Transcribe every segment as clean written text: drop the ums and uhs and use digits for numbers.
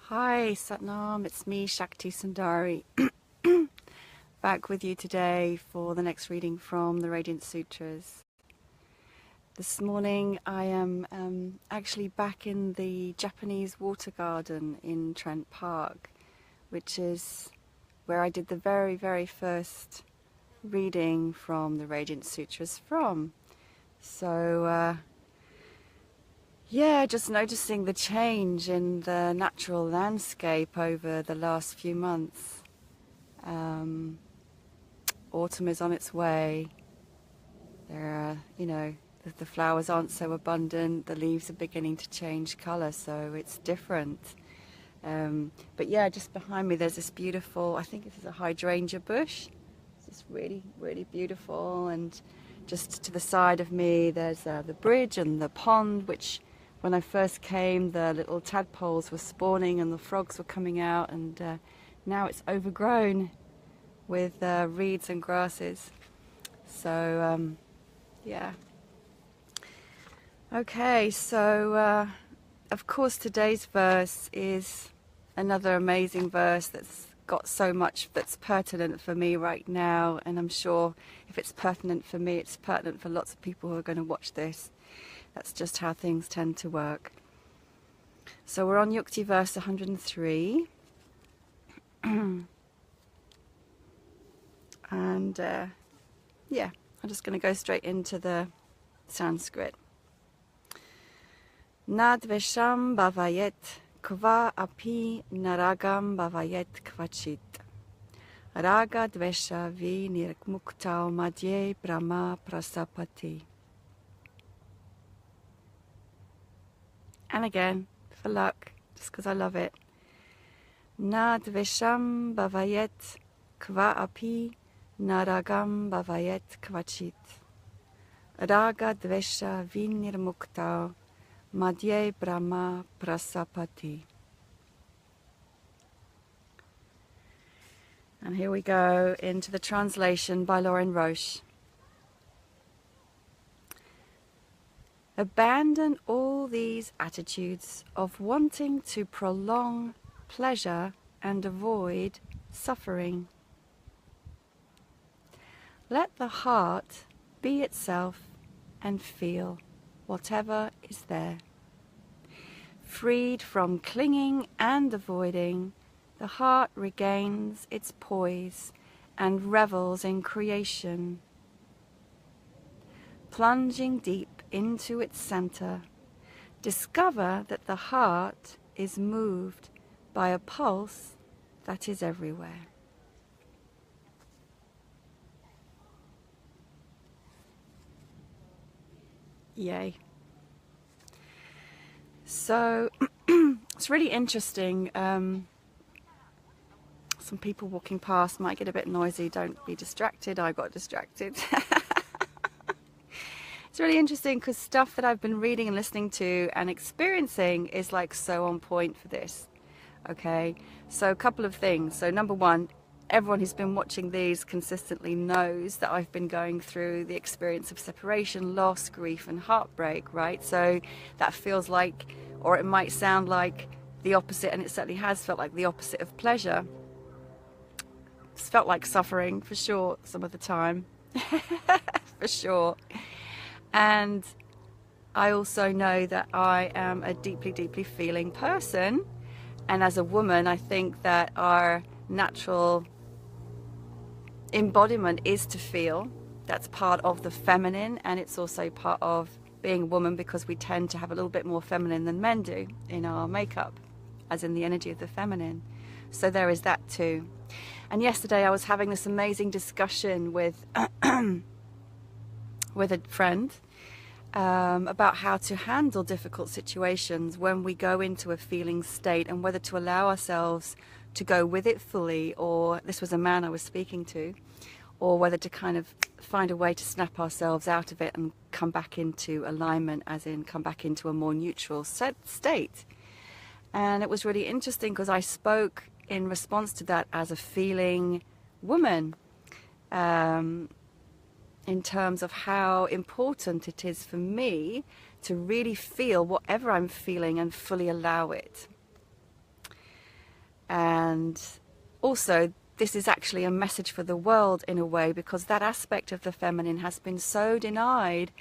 Hi Satnam, it's me Shakti Sundari back with you today for the next reading from the Radiance Sutras. This morning I am actually back in the Japanese water garden in Trent Park, which is where I did the very first reading from the Radiance Sutras from. So yeah, just noticing the change in the natural landscape over the last few months. Autumn is on its way. There are, the flowers aren't so abundant. The leaves are beginning to change colour, so it's different. But yeah, just behind me there's this beautiful, I think this is a hydrangea bush. It's just really beautiful. And just to the side of me there's the bridge and the pond, which when I first came the little tadpoles were spawning and the frogs were coming out, and now it's overgrown with reeds and grasses. So yeah. Okay, so of course today's verse is another amazing verse that's got so much that's pertinent for me right now, and I'm sure if it's pertinent for me, it's pertinent for lots of people who are going to watch this. That's just how things tend to work. So we're on Yukti verse 103. And yeah, I'm just going to go straight into the Sanskrit. Nadvesham bhavayet kva api naragam bhavayet kvachit. Raga dvesha vi nirmuktao madhye brahma prasapati. And again, for luck, just because I love it. Nadvesham bhavayet kva api naragam bhavayet kvachit. Raga dvesha vinirmuktao madhye brahma prasapati. And here we go into the translation by Lauren Roche. Abandon all these attitudes of wanting to prolong pleasure and avoid suffering. Let the heart be itself and feel whatever is there. Freed from clinging and avoiding, the heart regains its poise and revels in creation. Plunging deep into its center, discover that the heart is moved by a pulse that is everywhere. Yay. So it's really interesting. Some people walking past might get a bit noisy. Don't be distracted. I got distracted. It's really interesting because stuff that I've been reading and listening to and experiencing is like so on point for this. Okay, so a couple of things. So number one, everyone who's been watching these consistently knows that I've been going through the experience of separation, loss, grief and heartbreak, right? So that feels like, or it might sound like the opposite, and it certainly has felt like the opposite of pleasure. It's felt like suffering for sure some of the time. For sure. And I also know that I am a deeply feeling person. And as a woman, I think that our natural embodiment is to feel. That's part of the feminine, and it's also part of being a woman because we tend to have a little bit more feminine than men do in our makeup, as in the energy of the feminine. So there is that too. And yesterday I was having this amazing discussion with with a friend about how to handle difficult situations when we go into a feeling state, and whether to allow ourselves to go with it fully, or this was a man I was speaking to, or whether to kind of find a way to snap ourselves out of it and come back into alignment, as in come back into a more neutral state. And it was really interesting because I spoke in response to that as a feeling woman, in terms of how important it is for me to really feel whatever I'm feeling and fully allow it. And also, this is actually a message for the world in a way, because that aspect of the feminine has been so denied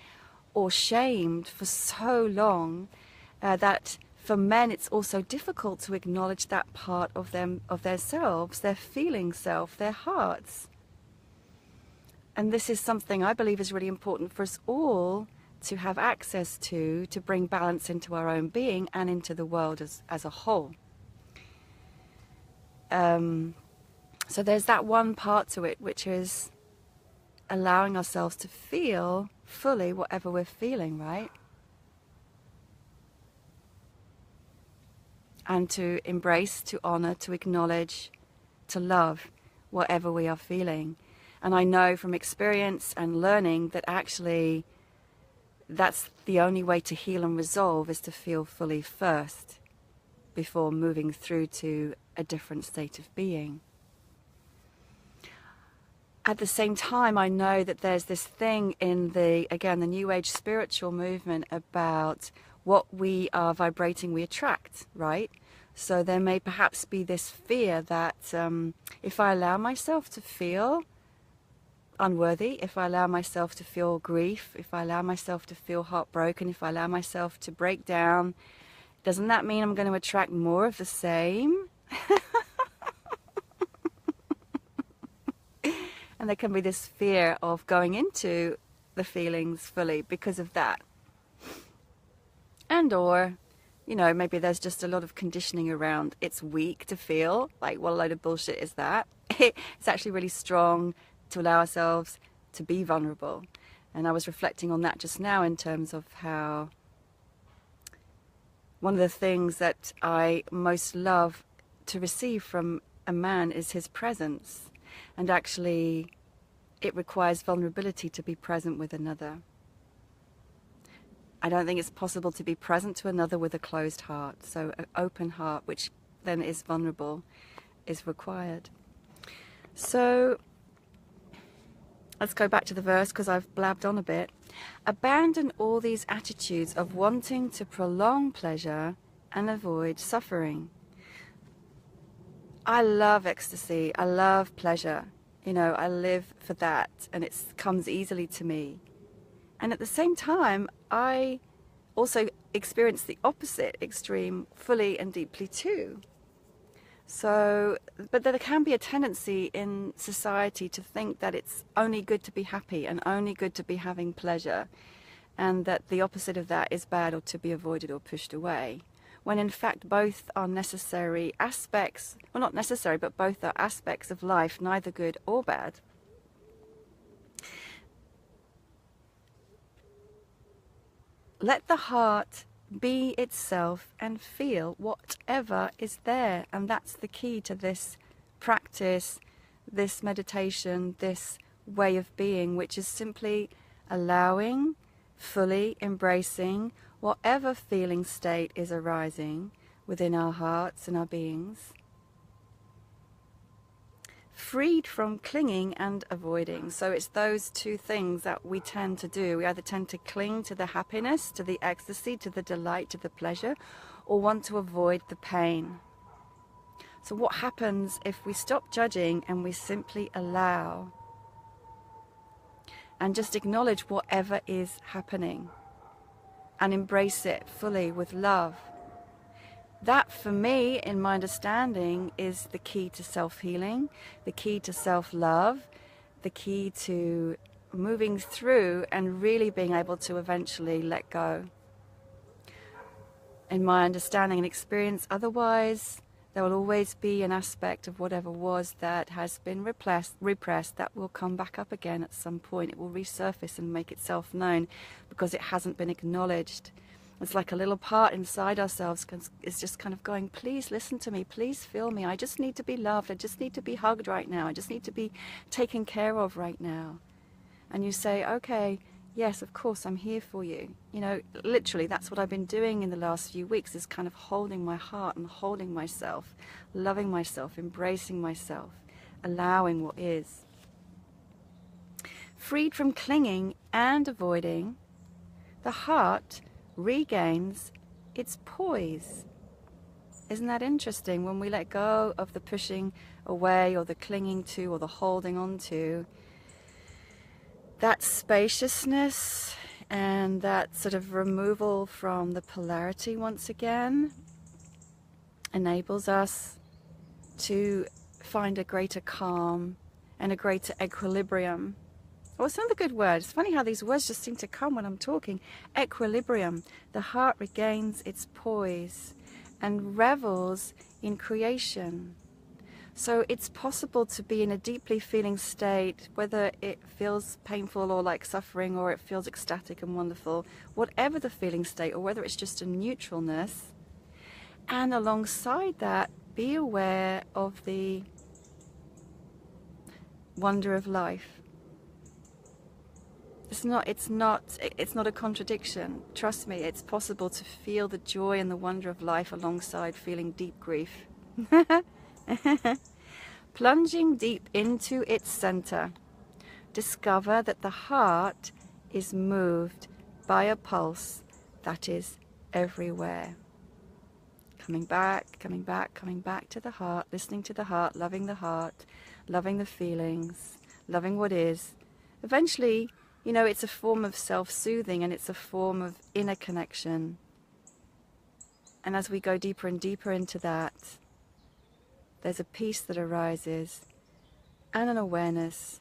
or shamed for so long that for men it's also difficult to acknowledge that part of them, of themselves, their feeling self, their hearts. And this is something I believe is really important for us all to have access to bring balance into our own being and into the world as a whole. So there's that one part to it, which is allowing ourselves to feel fully whatever we're feeling, right? And to embrace, to honor, to acknowledge, to love whatever we are feeling. And I know from experience and learning that actually that's the only way to heal and resolve, is to feel fully first before moving through to a different state of being. At the same time, I know that there's this thing in the New Age spiritual movement about what we are vibrating, we attract, right? So there may perhaps be this fear that if I allow myself to feel unworthy, if I allow myself to feel grief, if I allow myself to feel heartbroken, if I allow myself to break down, doesn't that mean I'm going to attract more of the same? And there can be this fear of going into the feelings fully because of that. And or, you know, maybe there's just a lot of conditioning around it's weak to feel. Like, what a load of bullshit is that? It's actually really strong to allow ourselves to be vulnerable. And I was reflecting on that just now in terms of how one of the things that I most love to receive from a man is his presence. And actually, it requires vulnerability to be present with another. I don't think it's possible to be present to another with a closed heart. So an open heart, which then is vulnerable, is required. So let's go back to the verse, because I've blabbed on a bit. Abandon all these attitudes of wanting to prolong pleasure and avoid suffering. I love ecstasy. I love pleasure. You know, I live for that, and it comes easily to me. And at the same time, I also experience the opposite extreme fully and deeply too. So, but there can be a tendency in society to think that it's only good to be happy and only good to be having pleasure, and that the opposite of that is bad or to be avoided or pushed away. When in fact both are necessary aspects, well, not necessary, but both are aspects of life, neither good or bad. Let the heart be itself and feel whatever is there. And that's the key to this practice, this meditation, this way of being, which is simply allowing, fully embracing whatever feeling state is arising within our hearts and our beings, freed from clinging and avoiding. So it's those two things that we tend to do. We either tend to cling to the happiness, to the ecstasy, to the delight, to the pleasure, or want to avoid the pain. So what happens if we stop judging and we simply allow and just acknowledge whatever is happening and embrace it fully with love? That, for me, in my understanding, is the key to self-healing, the key to self-love, the key to moving through and really being able to eventually let go. In my understanding and experience, otherwise, there will always be an aspect of whatever was that has been repressed that will come back up again at some point. It will resurface and make itself known because it hasn't been acknowledged. It's like a little part inside ourselves is just kind of going, please listen to me, please feel me. I just need to be loved. I just need to be hugged right now. I just need to be taken care of right now. And you say, okay, yes, of course, I'm here for you. You know, literally, that's what I've been doing in the last few weeks, is kind of holding my heart and holding myself, loving myself, embracing myself, allowing what is. Freed from clinging and avoiding, the heart regains its poise, Isn't that interesting? When we let go of the pushing away or the clinging to or the holding on to, that spaciousness and that sort of removal from the polarity once again enables us to find a greater calm and a greater equilibrium. Oh, it's another good word. It's funny how these words just seem to come when I'm talking. Equilibrium. The heart regains its poise and revels in creation. So it's possible to be in a deeply feeling state, whether it feels painful or like suffering, or it feels ecstatic and wonderful, whatever the feeling state, or whether it's just a neutralness. And alongside that, be aware of the wonder of life. It's not a contradiction. Trust me, it's possible to feel the joy and the wonder of life alongside feeling deep grief. Plunging deep into its center, discover that the heart is moved by a pulse that is everywhere. Coming back, coming back, coming back to the heart, listening to the heart, loving the feelings, loving what is. Eventually, you know, it's a form of self-soothing and it's a form of inner connection. And as we go deeper and deeper into that, there's a peace that arises and an awareness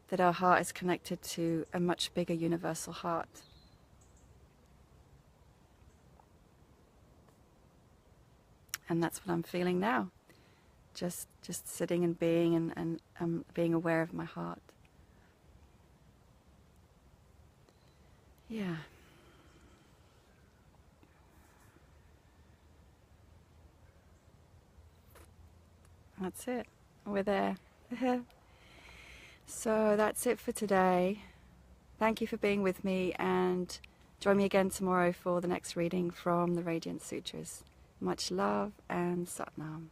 that our heart is connected to a much bigger universal heart. And that's what I'm feeling now. Just sitting and being and being aware of my heart. Yeah. That's it. We're there. So that's it for today. Thank you for being with me, and join me again tomorrow for the next reading from the Radiance Sutras. Much love and Satnam.